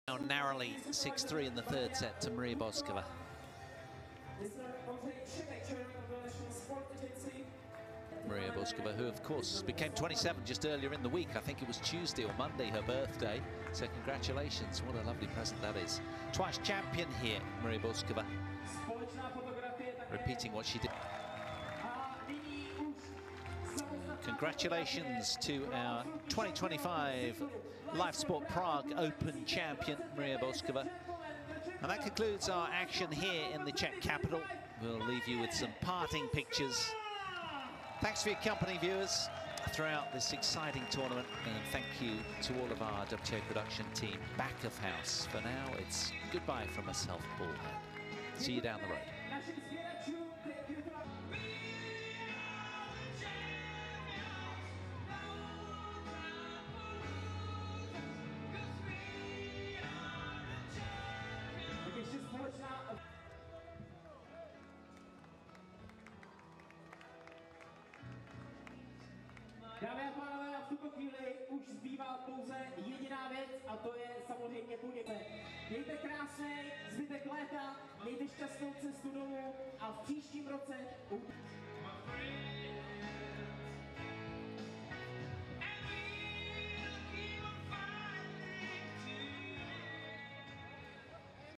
Now narrowly 6-3 in the third set to Maria Boskova. Maria Boskova, who of course became 27 just earlier in the week. I think it was Tuesday or Monday, her birthday. So congratulations, what a lovely present that is. Twice champion here, Maria Boskova. Repeating what she did. Congratulations to our 2025 Live Sport Prague Open champion, Maria Boskova. And that concludes our action here in the Czech capital. We'll leave you with some parting pictures. Thanks for your company, viewers, throughout this exciting tournament. And thank you to all of our WTA production team back of house. For now, it's goodbye from myself, Paul Head. See you down the road. Dámy a pánové, a v tuto chvíli už zbývá pouze jediná věc, a to je samozřejmě poděkovat. Mějte krásný zbytek léta, mějte šťastnou cestu domů a v příštím roce